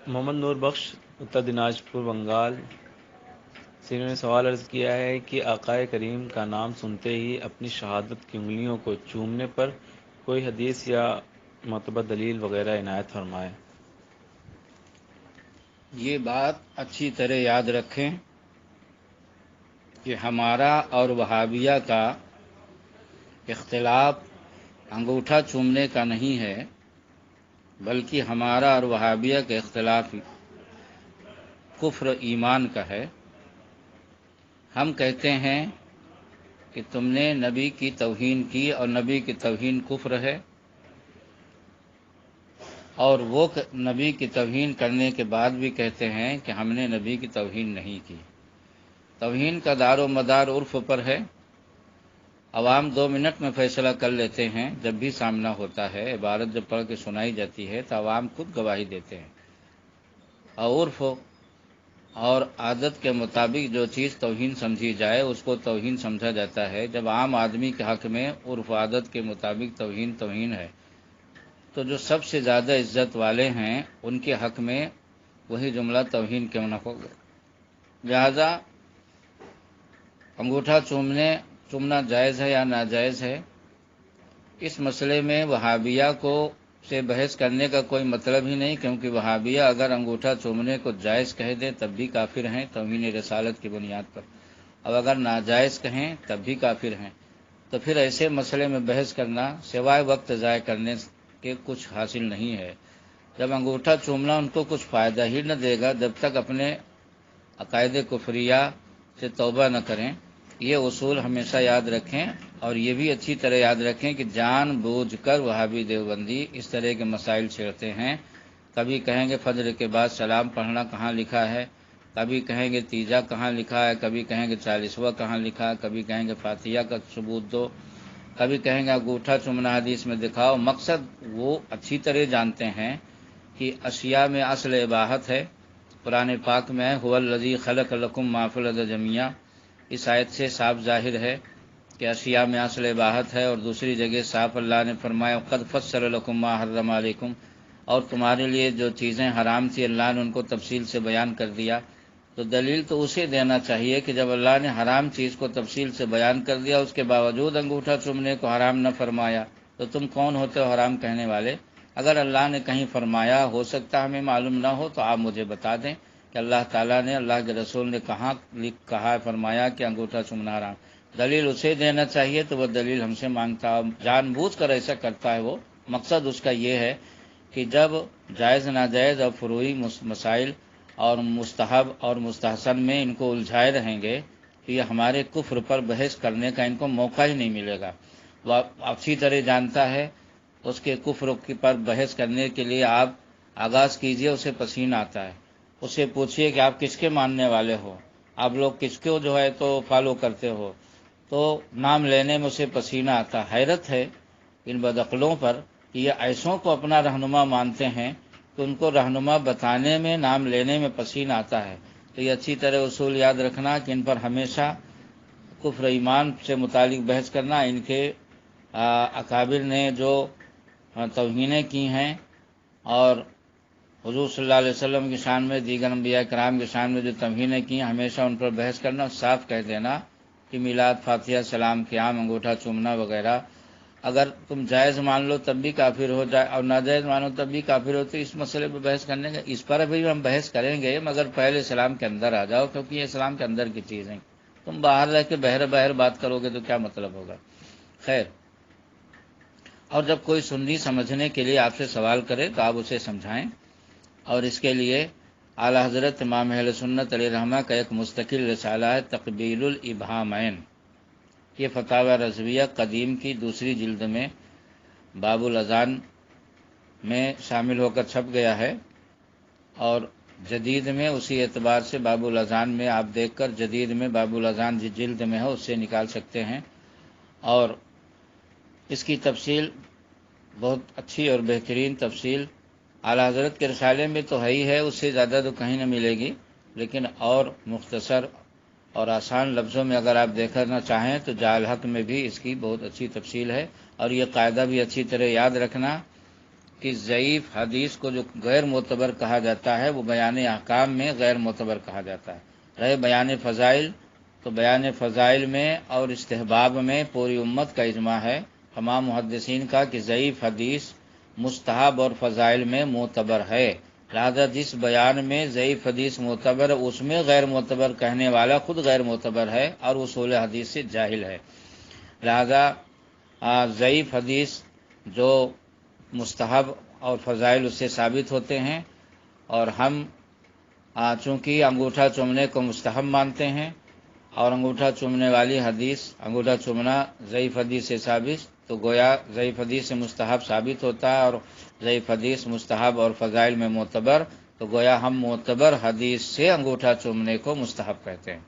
محمد نور بخش اتر دناجپور بنگال سے انہوں نے سوال عرض کیا ہے کہ آقا کریم کا نام سنتے ہی اپنی شہادت کی انگلیوں کو چومنے پر کوئی حدیث یا معتبر دلیل وغیرہ عنایت فرمائے۔ یہ بات اچھی طرح یاد رکھیں کہ ہمارا اور وہابیہ کا اختلاف انگوٹھا چومنے کا نہیں ہے، بلکہ ہمارا اور وہابیہ کا اختلاف کفر ایمان کا ہے۔ ہم کہتے ہیں کہ تم نے نبی کی توہین کی اور نبی کی توہین کفر ہے، اور وہ نبی کی توہین کرنے کے بعد بھی کہتے ہیں کہ ہم نے نبی کی توہین نہیں کی۔ توہین کا دار و مدار عرف پر ہے۔ عوام 2 منٹ میں فیصلہ کر لیتے ہیں، جب بھی سامنا ہوتا ہے، عبارت جب پڑھ کے سنائی جاتی ہے تو عوام خود گواہی دیتے ہیں، اور عرف اور عادت کے مطابق جو چیز توہین سمجھی جائے اس کو توہین سمجھا جاتا ہے۔ جب عام آدمی کے حق میں عرف و عادت کے مطابق توہین ہے، تو جو سب سے زیادہ عزت والے ہیں ان کے حق میں وہی جملہ توہین کیوں نہ ہوگا۔ لہذا انگوٹھا چومنا جائز ہے یا ناجائز ہے، اس مسئلے میں وہابیہ سے بحث کرنے کا کوئی مطلب ہی نہیں، کیونکہ وہابیہ اگر انگوٹھا چومنے کو جائز کہہ دے تب بھی کافر ہیں توہین رسالت کی بنیاد پر، اور اگر ناجائز کہیں تب بھی کافر ہیں۔ تو پھر ایسے مسئلے میں بحث کرنا سوائے وقت ضائع کرنے کے کچھ حاصل نہیں ہے۔ جب انگوٹھا چومنا ان کو کچھ فائدہ ہی نہ دے گا، جب تک اپنے عقائد کفریہ سے توبہ نہ کریں۔ یہ اصول ہمیشہ یاد رکھیں، اور یہ بھی اچھی طرح یاد رکھیں کہ جان بوجھ کر وہابی دیوبندی اس طرح کے مسائل چھیڑتے ہیں۔ کبھی کہیں گے فجر کے بعد سلام پڑھنا کہاں لکھا ہے، کبھی کہیں گے تیجا کہاں لکھا ہے، کبھی کہیں گے 40واں کہاں لکھا ہے، کبھی کہیں گے فاتحہ کا ثبوت دو، کبھی کہیں گے انگوٹھا چومنا حدیث میں دکھاؤ۔ مقصد وہ اچھی طرح جانتے ہیں کہ اشیاء میں اصل اباحت ہے۔ قرآن پاک میں ہے هو الذی خلق لکم ما فی الارض جميعا، اس آیت سے صاف ظاہر ہے کہ اشیاء میں اصل اباحت ہے، اور دوسری جگہ صاف اللہ نے فرمایا قد فصل لکم ما حرم علیکم، اور تمہارے لیے جو چیزیں حرام تھی اللہ نے ان کو تفصیل سے بیان کر دیا۔ تو دلیل تو اسے دینا چاہیے کہ جب اللہ نے حرام چیز کو تفصیل سے بیان کر دیا، اس کے باوجود انگوٹھا چومنے کو حرام نہ فرمایا، تو تم کون ہوتے ہو حرام کہنے والے؟ اگر اللہ نے کہیں فرمایا، ہو سکتا ہمیں معلوم نہ ہو، تو آپ مجھے بتا دیں کہ اللہ تعالیٰ نے، اللہ کے رسول نے کہا فرمایا کہ انگوٹھا چومنا حرام۔ دلیل اسے دینا چاہیے، تو وہ دلیل ہم سے مانگتا ہے، جان بوجھ کر ایسا کرتا ہے وہ۔ مقصد اس کا یہ ہے کہ جب جائز ناجائز اور فروعی مسائل اور مستحب اور مستحسن میں ان کو الجھائے رہیں گے تو یہ ہمارے کفر پر بحث کرنے کا ان کو موقع ہی نہیں ملے گا۔ وہ اچھی طرح جانتا ہے اس کے کفر پر بحث کرنے کے لیے آپ آغاز کیجئے، اسے پسینہ آتا ہے، اسے پوچھئے کہ آپ کس کے ماننے والے ہو، آپ لوگ کس کو جو ہے تو فالو کرتے ہو، تو نام لینے میں اسے پسینہ آتا۔ حیرت ہے ان بدعقلوں پر کہ یہ ایسوں کو اپنا رہنما مانتے ہیں کہ ان کو رہنما بتانے میں، نام لینے میں پسینہ آتا ہے۔ تو یہ اچھی طرح اصول یاد رکھنا کہ ان پر ہمیشہ کفر ایمان سے متعلق بحث کرنا، ان کے اکابر نے جو توہینیں کی ہیں اور حضور صلی اللہ علیہ وسلم کی شان میں، دیگر انبیاء کرام کی شان میں جو توہینیں کی ہیں، ہمیشہ ان پر بحث کرنا، صاف کہہ دینا کہ میلاد، فاتحہ، سلام، قیام، انگوٹھا چومنا وغیرہ اگر تم جائز مان لو تب بھی کافر ہو جائے، اور ناجائز مانو تب بھی کافر ہو، تو اس مسئلے پہ بحث کرنے کا، اس پر بھی ہم بحث کریں گے، مگر پہلے اسلام کے اندر آ جاؤ، کیونکہ یہ اسلام کے اندر کی چیز ہیں۔ تم باہر رہ کے بہر بات کرو گے تو کیا مطلب ہوگا؟ خیر، اور جب کوئی سنی سمجھنے کے لیے آپ سے سوال کرے تو آپ اسے سمجھائیں، اور اس کے لیے اعلی حضرت امام اہل سنت علیہ رحمہ کا ایک مستقل رسالہ ہے تقبیل الابہامین، یہ فتاوی رضویہ قدیم کی 2 جلد میں باب الاذان میں شامل ہو کر چھپ گیا ہے، اور جدید میں اسی اعتبار سے باب الاذان میں آپ دیکھ کر جدید میں باب الاذان جس جلد میں ہے اس سے نکال سکتے ہیں، اور اس کی تفصیل بہت اچھی اور بہترین تفصیل اعلی حضرت کے رسالے میں تو ہے ہی ہے، اس سے زیادہ تو کہیں نہ ملے گی، لیکن اور مختصر اور آسان لفظوں میں اگر آپ دیکھنا چاہیں تو جاء الحق میں بھی اس کی بہت اچھی تفصیل ہے۔ اور یہ قاعدہ بھی اچھی طرح یاد رکھنا کہ ضعیف حدیث کو جو غیر معتبر کہا جاتا ہے وہ بیان احکام میں غیر معتبر کہا جاتا ہے۔ رہے بیان فضائل، تو بیان فضائل میں اور استحباب میں پوری امت کا اجماع ہے، تمام محدثین کا، کہ ضعیف حدیث مستحب اور فضائل میں معتبر ہے۔ لہذا جس بیان میں ضعیف حدیث معتبر ہے اس میں غیر معتبر کہنے والا خود غیر معتبر ہے اور اصول حدیث سے جاہل ہے۔ لہذا ضعیف حدیث جو مستحب اور فضائل اس سے ثابت ہوتے ہیں، اور ہم چونکہ انگوٹھا چومنے کو مستحب مانتے ہیں اور انگوٹھا چومنے والی حدیث، انگوٹھا چومنا ضعیف حدیث سے ثابت، تو گویا ضعیف حدیث سے مستحب ثابت ہوتا ہے اور ضعیف حدیث مستحب اور فضائل میں معتبر، تو گویا ہم معتبر حدیث سے انگوٹھا چومنے کو مستحب کہتے ہیں۔